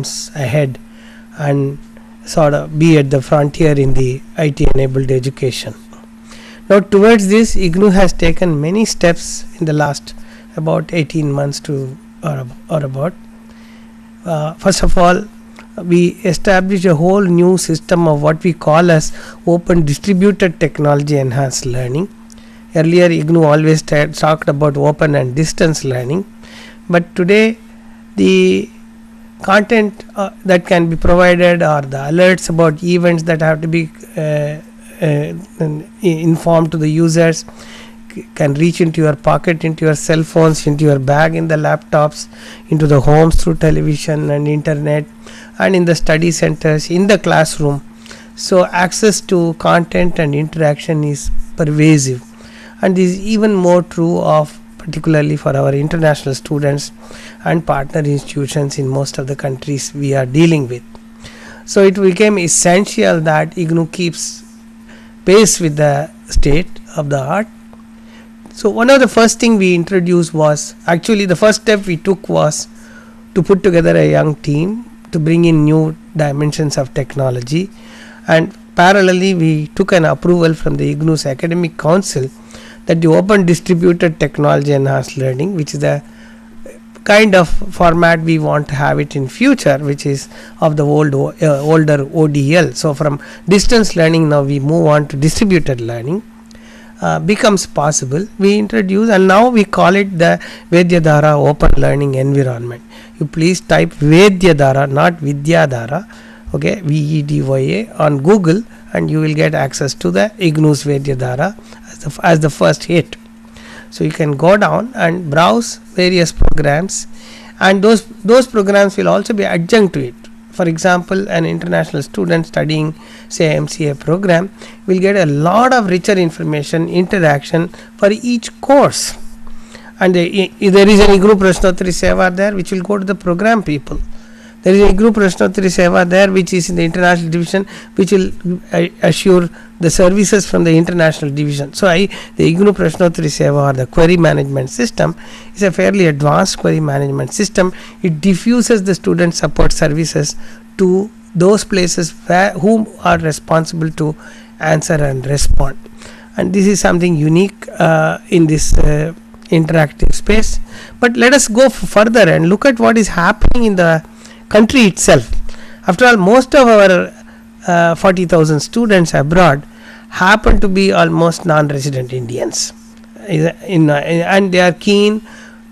bounds ahead and sort of be at the frontier in the IT enabled education. Now towards this, IGNOU has taken many steps in the last about 18 months to or about. First of all, we established a whole new system of what we call as open distributed technology enhanced learning. Earlier IGNOU always talked about open and distance learning, but today the content that can be provided or the alerts about events that have to be informed to the users can reach into your pocket, into your cell phones, into your bag, in the laptops, into the homes through television and internet, and in the study centers, in the classroom. So access to content and interaction is pervasive, and this is even more true of particularly for our international students and partner institutions in most of the countries we are dealing with. So it became essential that IGNOU keeps pace with the state of the art. So one of the first thing we introduced was, actually the first step we took was to put together a young team to bring in new dimensions of technology, and parallelly we took an approval from the IGNOU's academic council that the open distributed technology enhanced learning, which is the kind of format we want to have it in future, which is of the older ODL. So from distance learning now we move on to distributed learning, becomes possible. We introduce, and now we call it the Vidyadhara open learning environment. You please type Vidyadhara, not Vidyadhara, okay, VEDYA on Google, and you will get access to the IGNOU's Vidyadhara as the first hit. So you can go down and browse various programs, and those programs will also be adjunct to it. For example, an international student studying say MCA program will get a lot of richer information, interaction for each course, and there is an IGNOU Prashnotri Seva there which will go to the program people. There is a IGNOU Prashnotri Seva there which is in the international division, which will assure the services from the international division. So the IGNOU Prashnotri Seva, or the query management system, is a fairly advanced query management system. It diffuses the student support services to those places whom are responsible to answer and respond, and this is something unique in this interactive space. But let us go further and look at what is happening in the country itself. After all, most of our 40,000 students abroad happen to be almost non-resident Indians, and they are keen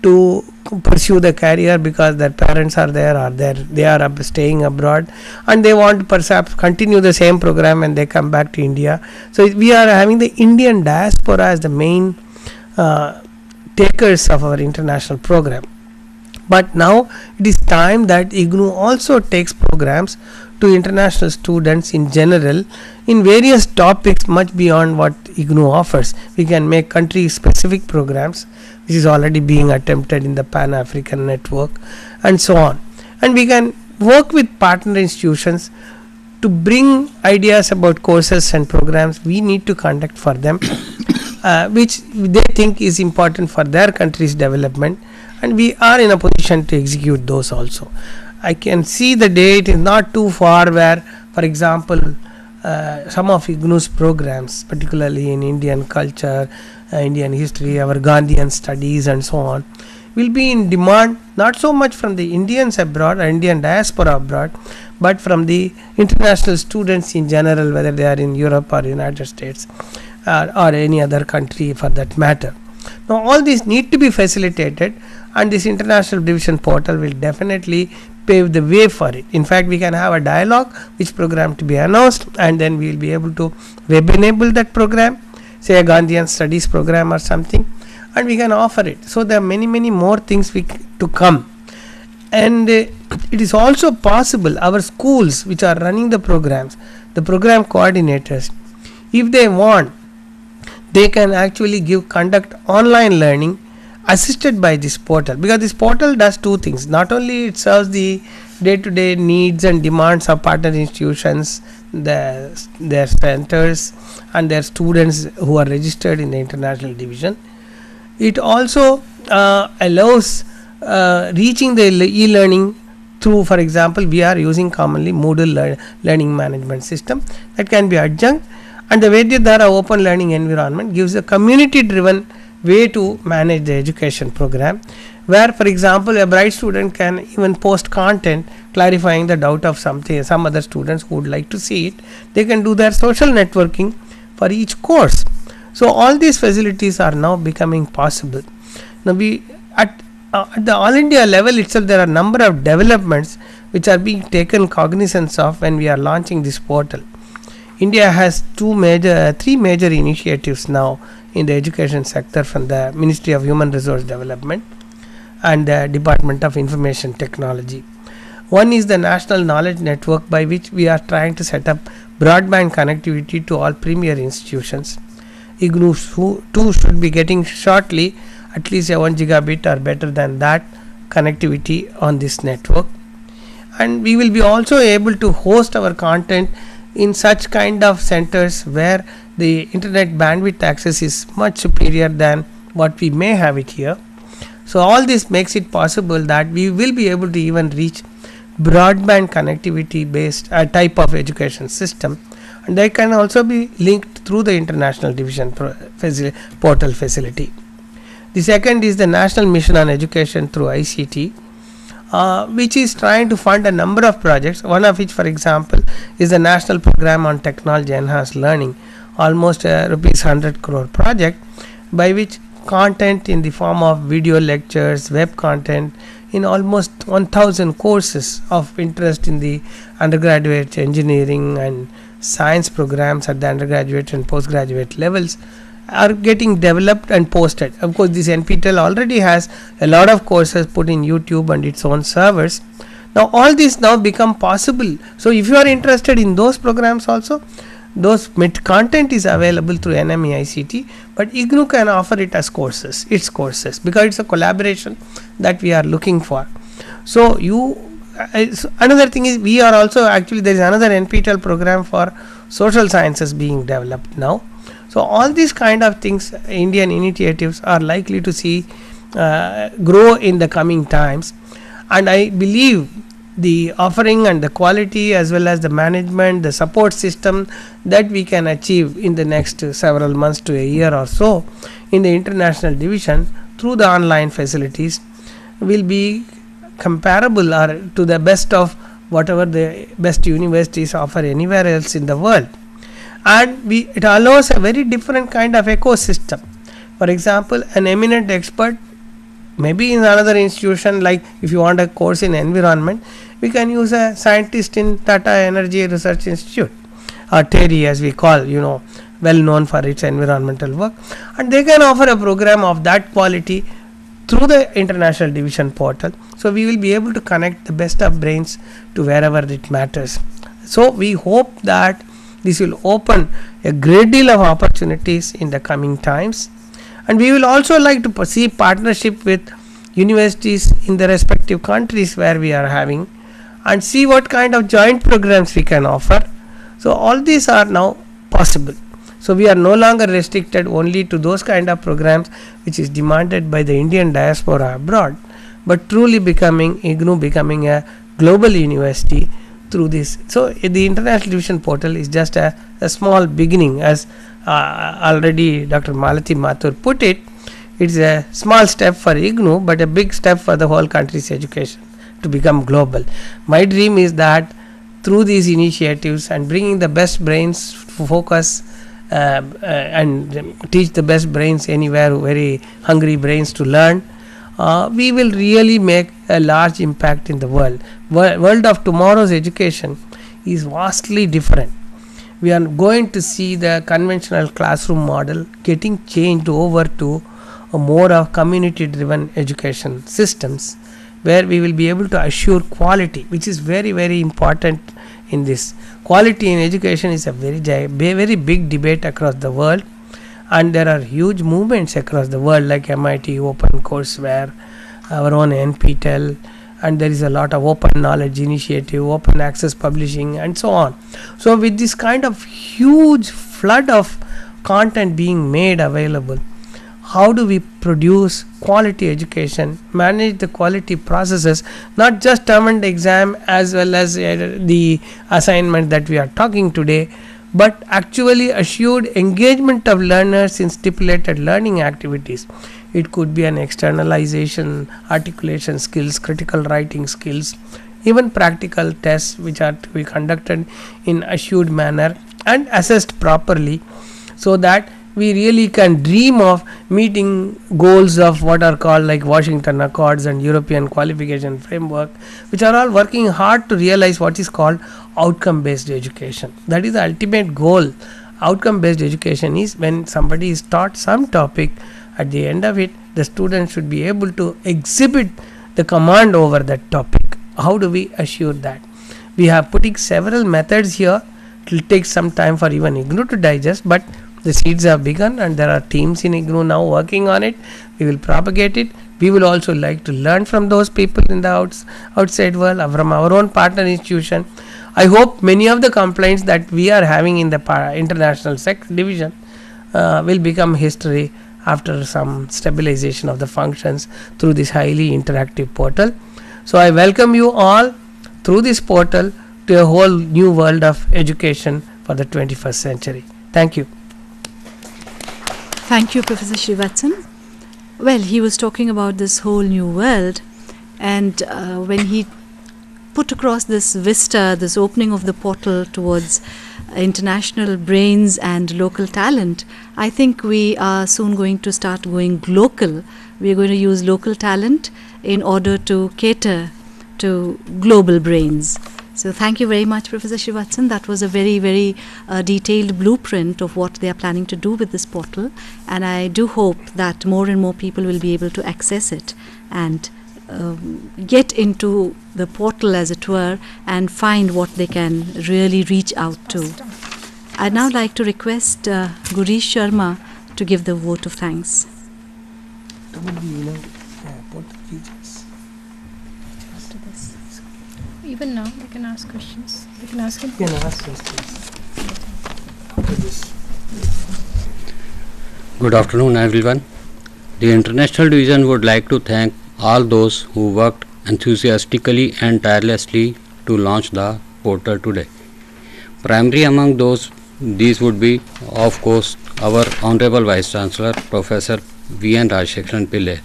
to pursue the career because their parents are there, or they are staying abroad, and they want to perhaps continue the same program when they come back to India. So we are having the Indian diaspora as the main takers of our international program. But now it is time that IGNOU also takes programs to international students in general in various topics much beyond what IGNOU offers. We can make country specific programs, which is already being attempted in the Pan-African network and so on, and we can work with partner institutions to bring ideas about courses and programs we need to conduct for them, which they think is important for their country's development, and we are in a position to execute those also. I can see the day, it is not too far, where for example some of IGNOU's programs, particularly in Indian culture, Indian history, our Gandhian studies and so on, will be in demand not so much from the Indians abroad or Indian diaspora abroad, but from the international students in general, whether they are in Europe or United States or any other country for that matter. Now all these need to be facilitated, and this international division portal will definitely pave the way for it. In fact, we can have a dialogue which program to be announced, and then we will be able to web enable that program, say a Gandhian studies program or something, and we can offer it. So there are many more things to come, and it is also possible our schools which are running the programs, the program coordinators, if they want, they can actually conduct online learning assisted by this portal, because this portal does two things. Not only it serves the day-to-day needs and demands of partner institutions, their centers and their students who are registered in the international division, it also allows reaching the e-learning through, for example, we are using commonly Moodle learning management system that can be adjunct, and the Vidyadhara open learning environment gives a community driven way to manage the education program, where, for example, a bright student can even post content clarifying the doubt of some other students who would like to see it. They can do their social networking for each course. So all these facilities are now becoming possible. Now at the all India level itself, there are a number of developments which are being taken cognizance of when we are launching this portal. India has three major initiatives now in the education sector from the Ministry of Human Resource Development and the Department of Information Technology. One is the National Knowledge Network, by which we are trying to set up broadband connectivity to all premier institutions. IGNOU too should be getting shortly at least a 1 gigabit or better than that connectivity on this network, and we will be also able to host our content in such kind of centers where the internet bandwidth access is much superior than what we may have it here. So all this makes it possible that we will be able to even reach broadband connectivity based type of education system, and they can also be linked through the international division portal facility. The second is the National Mission on Education through ICT, which is trying to fund a number of projects, one of which, for example, is the National Program on Technology Enhanced Learning, almost a rupees 100 crore project, by which content in the form of video lectures, web content in almost 1000 courses of interest in the undergraduate engineering and science programs at the undergraduate and postgraduate levels are getting developed and posted. Of course, this NPTEL already has a lot of courses put in YouTube and its own servers. Now all this now become possible. So if you are interested in those programs also, those content is available through NME ICT, but IGNOU can offer it as courses, its courses, because it's a collaboration that we are looking for. So another thing is, we are also actually, there is another NPTEL program for social sciences being developed now. So all these kind of things, Indian initiatives, are likely to see grow in the coming times, and I believe the offering and the quality as well as the management, the support system that we can achieve in the next several months to a year or so in the international division through the online facilities will be comparable or to the best of whatever the best universities offer anywhere else in the world. And it allows a very different kind of ecosystem. For example, an eminent expert maybe in another institution, like if you want a course in environment, we can use a scientist in Tata Energy Research Institute, or TERI as we call, well known for its environmental work, and they can offer a program of that quality through the international division portal. So we will be able to connect the best of brains to wherever it matters. So we hope that this will open a great deal of opportunities in the coming times, and we will also like to pursue partnership with universities in the respective countries where we are having, and see what kind of joint programs we can offer. So all these are now possible. So we are no longer restricted only to those kind of programs which is demanded by the Indian diaspora abroad, but truly IGNOU becoming a global university through this. So the international division portal is just a small beginning, as already Dr. Malati Mathur put it. It's a small step for IGNOU, but a big step for the whole country's education to become global. My dream is that through these initiatives and bringing the best brains to focus and teach the best brains anywhere, very hungry brains to learn, we will really make a large impact in the world. World of tomorrow's education is vastly different. We are going to see the conventional classroom model getting changed over to a more of community driven education systems, where we will be able to assure quality, which is very, very important in this. Quality in education is a very big debate across the world, and there are huge movements across the world like MIT OpenCourseware, our own NPTEL, and there is a lot of open knowledge initiative, open access publishing, and so on. So with this kind of huge flood of content being made available, how do we produce quality education, manage the quality processes, not just term and exam as well as the assignment that we are talking today, but actually assured engagement of learners in stipulated learning activities. It could be an externalization, articulation skills, critical writing skills, even practical tests which are to be conducted in assured manner and assessed properly, so that we really can dream of meeting goals of what are called like Washington Accords and European Qualification Framework, which are all working hard to realize what is called outcome based education. That is the ultimate goal. Outcome based education is when somebody is taught some topic, at the end of it the student should be able to exhibit the command over that topic. How do we assure that? We have putting several methods here. It will take some time for even IGNOU to digest, but the seeds have begun and there are teams in IGNOU now working on it. We will propagate it. We will also like to learn from those people in the outside world, from our own partner institution. I hope many of the complaints that we are having in the international division will become history after some stabilization of the functions through this highly interactive portal. So I welcome you all through this portal to a whole new world of education for the 21st century. Thank you. Thank you, Professor Srivatsan. Well, he was talking about this whole new world, and when he put across this vista, this opening of the portal towards international brains and local talent, I think we are soon going to start going local. We are going to use local talent in order to cater to global brains. So thank you very much, Professor Srivatsan. That was a very, very detailed blueprint of what they are planning to do with this portal. And I do hope that more and more people will be able to access it and get into the portal, as it were, and find what they can really reach out to. I'd now like to request Gurish Sharma to give the vote of thanks. Even now, they can ask questions. They can ask him. You can ask questions. Good afternoon, everyone. The International Division would like to thank all those who worked enthusiastically and tirelessly to launch the portal today. Primary among these would be, of course, our Honorable Vice Chancellor, Professor V.N. Rajshekharan Pillai,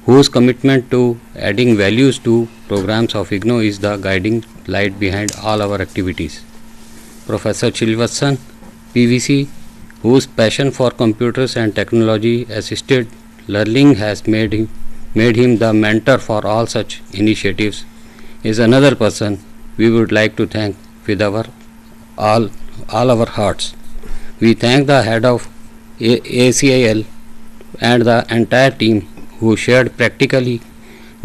whose commitment to adding values to programs of IGNOU is the guiding light behind all our activities. Professor Srivatsan, PVC, whose passion for computers and technology assisted learning has made him the mentor for all such initiatives, is another person we would like to thank with all our hearts. We thank the head of ACIL and the entire team who shared practically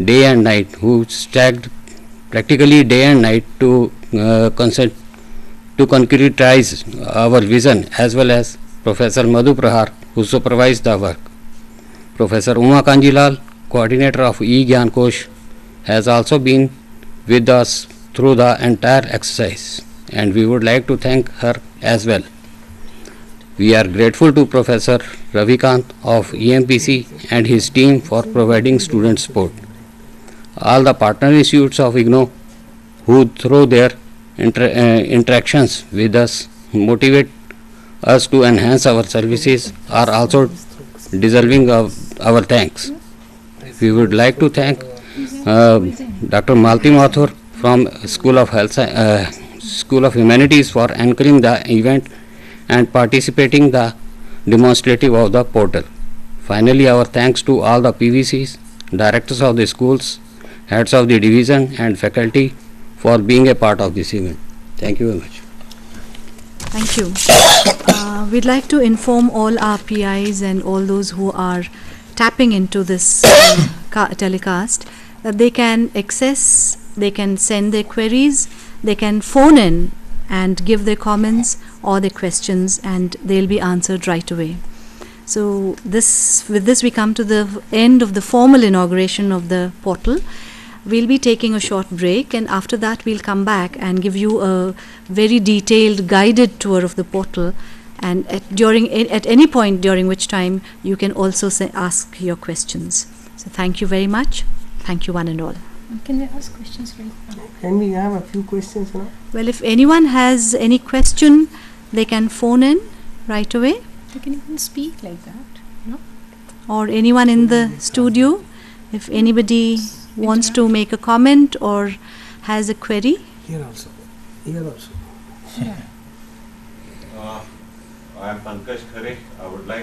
day and night, who stacked practically day and night to concretize our vision, as well as Professor Madhu Prahar, who supervised the work. Professor Uma Kanjilal, coordinator of IGNOU, has also been with us through the entire exercise, and we would like to thank her as well. We are grateful to Professor Ravikant of EMPC and his team for providing student support. All the partner institutes of IGNOU, who through their interactions with us motivate us to enhance our services, are also deserving of our thanks. We would like to thank Dr. Malti Mathur from School of Humanities for anchoring the event and participating the demonstrative of the portal. Finally, our thanks to all the PVCs, directors of the schools, heads of the division and faculty for being a part of this event. Thank you very much. Thank you. We'd like to inform all our PIs and all those who are tapping into this telecast that they can access, they can send their queries, they can phone in and give their comments or their questions, and they'll be answered right away. So with this we come to the end of the formal inauguration of the portal. We'll be taking a short break, and after that we'll come back and give you a very detailed guided tour of the portal and at any point during which time you can also ask your questions. So thank you very much. Thank you one and all. Can they ask questions right now? Can we have a few questions now? Well, if anyone has any question, they can phone in right away, They can even speak like that, no? or anyone in the studio, if anybody wants to make a comment or has a query. Here also. Here also. Yeah. I am Pankaj Khare. I would like